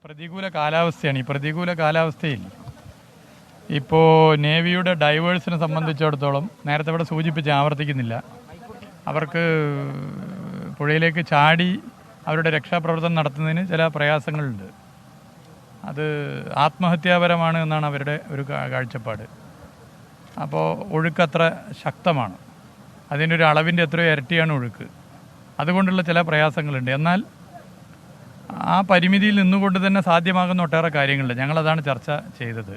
പ്രതികൂല കാലാവസ്ഥയാണ്. ഈ പ്രതികൂല കാലാവസ്ഥയിൽ ഇപ്പോൾ നേവിയുടെ ഡൈവേഴ്സിനെ സംബന്ധിച്ചിടത്തോളം നേരത്തെ ഇവിടെ സൂചിപ്പിച്ച് ആവർത്തിക്കുന്നില്ല, അവർക്ക് പുഴയിലേക്ക് ചാടി അവരുടെ രക്ഷാപ്രവർത്തനം നടത്തുന്നതിന് ചില പ്രയാസങ്ങളുണ്ട്. അത് ആത്മഹത്യാപരമാണ് എന്നാണ് അവരുടെ ഒരു കാഴ്ചപ്പാട്. അപ്പോൾ ഒഴുക്ക് അത്ര ശക്തമാണ്, അതിൻ്റെ ഒരു അളവിൻ്റെ എത്രയോ ഇരട്ടിയാണ് ഒഴുക്ക്. അതുകൊണ്ടുള്ള ചില പ്രയാസങ്ങളുണ്ട്. എന്നാൽ ആ പരിമിതിയിൽ നിന്നുകൊണ്ട് തന്നെ സാധ്യമാകുന്ന ഒട്ടേറെ കാര്യങ്ങളുണ്ട്. ഞങ്ങളതാണ് ചർച്ച ചെയ്തത്.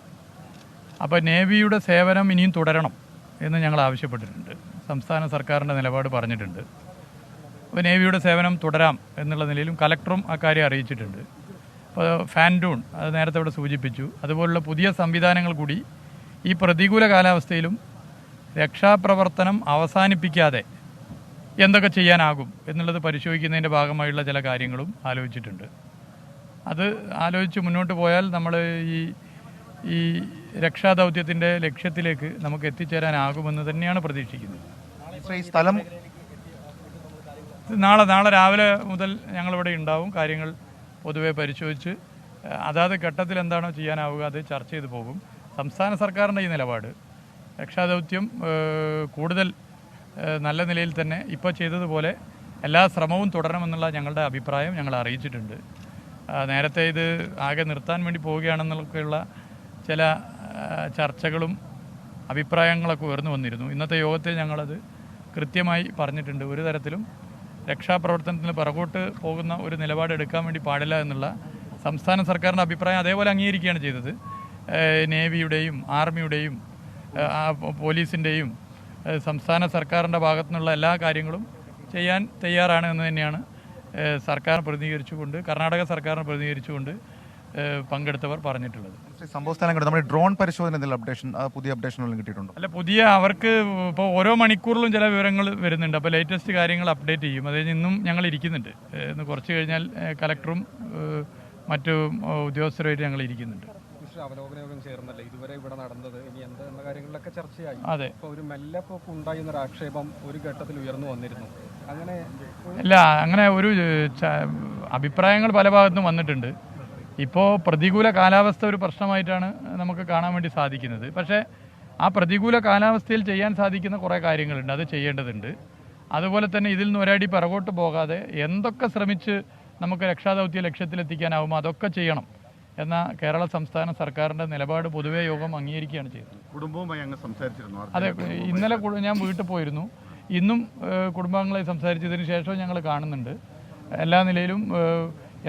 അപ്പോൾ നേവിയുടെ സേവനം ഇനിയും തുടരണം എന്ന് ഞങ്ങൾ ആവശ്യപ്പെട്ടിട്ടുണ്ട്. സംസ്ഥാന സർക്കാരിൻ്റെ നിലപാട് പറഞ്ഞിട്ടുണ്ട്. അപ്പോൾ നേവിയുടെ സേവനം തുടരാം എന്നുള്ള നിലയിലും കലക്ടറും അക്കാര്യം അറിയിച്ചിട്ടുണ്ട്. അപ്പോൾ ഫാൻഡൂൺ അത് നേരത്തെ ഇവിടെ സൂചിപ്പിച്ചു. അതുപോലുള്ള പുതിയ സംവിധാനങ്ങൾ കൂടി ഈ പ്രതികൂല കാലാവസ്ഥയിലും രക്ഷാപ്രവർത്തനം അവസാനിപ്പിക്കാതെ എന്തൊക്കെ ചെയ്യാനാകും എന്നുള്ളത് പരിശോധിക്കുന്നതിൻ്റെ ഭാഗമായുള്ള ചില കാര്യങ്ങളും ആലോചിച്ചിട്ടുണ്ട്. അത് ആലോചിച്ച് മുന്നോട്ട് പോയാൽ നമ്മൾ ഈ രക്ഷാദൗത്യത്തിൻ്റെ ലക്ഷ്യത്തിലേക്ക് നമുക്ക് എത്തിച്ചേരാനാകുമെന്ന് തന്നെയാണ് പ്രതീക്ഷിക്കുന്നത്. നാളെ രാവിലെ മുതൽ ഞങ്ങളിവിടെ ഉണ്ടാവും. കാര്യങ്ങൾ പൊതുവെ പരിശോധിച്ച് അതാത് ഘട്ടത്തിൽ എന്താണോ ചെയ്യാനാവുക അത് ചർച്ച ചെയ്ത് പോകും. സംസ്ഥാന സർക്കാരിൻ്റെ ഈ നിലപാട് രക്ഷാദൗത്യം കൂടുതൽ നല്ല നിലയിൽ തന്നെ ഇപ്പോൾ ചെയ്തതുപോലെ എല്ലാ ശ്രമവും തുടരണമെന്നുള്ള ഞങ്ങളുടെ അഭിപ്രായം ഞങ്ങൾ അറിയിച്ചിട്ടുണ്ട്. നേരത്തെ ഇത് ആകെ നിർത്താൻ വേണ്ടി പോവുകയാണെന്നൊക്കെയുള്ള ചില ചർച്ചകളും അഭിപ്രായങ്ങളൊക്കെ ഉയർന്നു വന്നിരുന്നു. ഇന്നത്തെ യോഗത്തിൽ ഞങ്ങളത് കൃത്യമായി പറഞ്ഞിട്ടുണ്ട്. ഒരു തരത്തിലും രക്ഷാപ്രവർത്തനത്തിന് പുറകോട്ട് പോകുന്ന ഒരു നിലപാട് എടുക്കാൻ വേണ്ടി പാടില്ല എന്നുള്ള സംസ്ഥാന സർക്കാരിൻ്റെ അഭിപ്രായം അതേപോലെ അംഗീകരിക്കുകയാണ് ചെയ്തത്. നേവിയുടെയും ആർമിയുടെയും പോലീസിൻ്റെയും സംസ്ഥാന സർക്കാരിൻ്റെ ഭാഗത്തു നിന്നുള്ള എല്ലാ കാര്യങ്ങളും ചെയ്യാൻ തയ്യാറാണ് എന്ന് തന്നെയാണ് സർക്കാർ പ്രതിനിധീകരിച്ചുകൊണ്ട്, കർണാടക സർക്കാരിനെ പ്രതിനിധീകരിച്ചുകൊണ്ട് പങ്കെടുത്തവർ പറഞ്ഞിട്ടുള്ളത്. സംഭവസ്ഥലങ്ങൾ നമ്മുടെ ഡ്രോൺ പരിശോധന പുതിയ അപ്ഡേഷനുകളും കിട്ടിയിട്ടുണ്ടോ? അല്ല, പുതിയ അവർക്ക് ഇപ്പോൾ ഓരോ മണിക്കൂറിലും ചില വിവരങ്ങൾ വരുന്നുണ്ട്. അപ്പോൾ ലേറ്റസ്റ്റ് കാര്യങ്ങൾ അപ്ഡേറ്റ് ചെയ്യും. അതായത് ഇന്നും ഞങ്ങൾ ഇരിക്കുന്നുണ്ട്. ഇന്ന് കുറച്ച് കഴിഞ്ഞാൽ കലക്ടറും മറ്റു ഉദ്യോഗസ്ഥരുമായിട്ട് ഞങ്ങൾ ഇരിക്കുന്നുണ്ട്. അവലോകനം ചേർന്നല്ലേ ഇതുവരെ ഇവിടെ നടന്നത്, ഇനി എന്താ എന്ന കാര്യങ്ങളിലൊക്കെ ചർച്ചയായി. അതെ, ഇപ്പോൾ ഒരു മെല്ലെപ്പോക്ക് ഉണ്ടായി എന്നൊരു ആക്ഷേപം ഒരു ഘട്ടത്തിൽ ഉയർന്നു വന്നിരുന്നു. അങ്ങനെ ഒരു അഭിപ്രായങ്ങൾ പല ഭാഗത്തും വന്നിട്ടുണ്ട്. ഇപ്പോൾ പ്രതികൂല കാലാവസ്ഥ ഒരു പ്രശ്നമായിട്ടാണ് നമുക്ക് കാണാൻ വേണ്ടി സാധിക്കുന്നത്. പക്ഷേ ആ പ്രതികൂല കാലാവസ്ഥയിൽ ചെയ്യാൻ സാധിക്കുന്ന കുറേ കാര്യങ്ങളുണ്ട്, അത് ചെയ്യേണ്ടതുണ്ട്. അതുപോലെ തന്നെ ഇതിൽ നിന്ന് ഒരടി പിറകോട്ട് പോകാതെ എന്തൊക്കെ ശ്രമിച്ച് നമുക്ക് രക്ഷാദൗത്യ ലക്ഷ്യത്തിലെത്തിക്കാനാവുമോ അതൊക്കെ ചെയ്യണം എന്ന കേരള സംസ്ഥാന സർക്കാരിൻ്റെ നിലപാട് പൊതുവേ യോഗം അംഗീകരിക്കുകയാണ് ചെയ്തത്. കുടുംബവുമായി അങ്ങ് സംസാരിച്ചിരുന്നു? അതെ, ഇന്നലെ ഞാൻ വീട്ടിൽ പോയിരുന്നു. ഇന്നും കുടുംബാംഗങ്ങളെ സംസാരിച്ചതിന് ശേഷം ഞങ്ങൾ കാണുന്നുണ്ട്. എല്ലാ നിലയിലും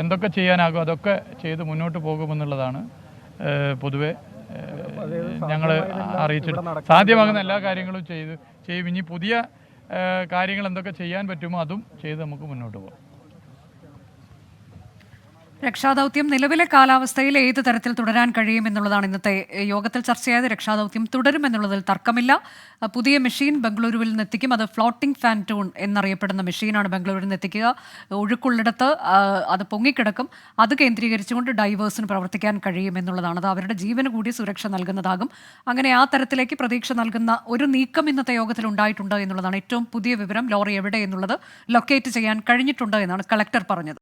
എന്തൊക്കെ ചെയ്യാനാകും അതൊക്കെ ചെയ്ത് മുന്നോട്ട് പോകുമെന്നുള്ളതാണ് പൊതുവെ ഞങ്ങൾ അറിയിച്ചിട്ട് സാധ്യമാകുന്ന എല്ലാ കാര്യങ്ങളും ചെയ്യും. ഇനി പുതിയ കാര്യങ്ങൾ എന്തൊക്കെ ചെയ്യാൻ പറ്റുമോ അതും ചെയ്ത് നമുക്ക് മുന്നോട്ട് പോകാം. രക്ഷാദൗത്യം നിലവിലെ കാലാവസ്ഥയിൽ ഏത് തരത്തിൽ തുടരാൻ കഴിയുമെന്നുള്ളതാണ് ഇന്നത്തെ യോഗത്തിൽ ചർച്ചയായത്. രക്ഷാദൗത്യം തുടരുമെന്നുള്ളതിൽ തർക്കമില്ല. പുതിയ മെഷീൻ ബംഗളൂരുവിൽ നിന്ന് എത്തിക്കും. അത് ഫ്ലോട്ടിംഗ് ഫാൻറ്റൂൺ എന്നറിയപ്പെടുന്ന മെഷീനാണ് ബംഗളൂരുവിൽ നിന്ന് എത്തിക്കുക. ഒഴുക്കുള്ളിടത്ത് അത് പൊങ്ങിക്കിടക്കും. അത് കേന്ദ്രീകരിച്ചുകൊണ്ട് ഡൈവേഴ്സിന് പ്രവർത്തിക്കാൻ കഴിയുമെന്നുള്ളതാണ്. അത് അവരുടെ ജീവന് കൂടി സുരക്ഷ നൽകുന്നതാകും. അങ്ങനെ ആ തരത്തിലേക്ക് പ്രതീക്ഷ നൽകുന്ന ഒരു നീക്കം ഇന്നത്തെ യോഗത്തിൽ ഉണ്ടായിട്ടുണ്ട് എന്നുള്ളതാണ് ഏറ്റവും പുതിയ വിവരം. ലോറി എവിടെ എന്നുള്ളത് ലൊക്കേറ്റ് ചെയ്യാൻ കഴിഞ്ഞിട്ടുണ്ട് എന്നാണ് കളക്ടർ പറഞ്ഞത്.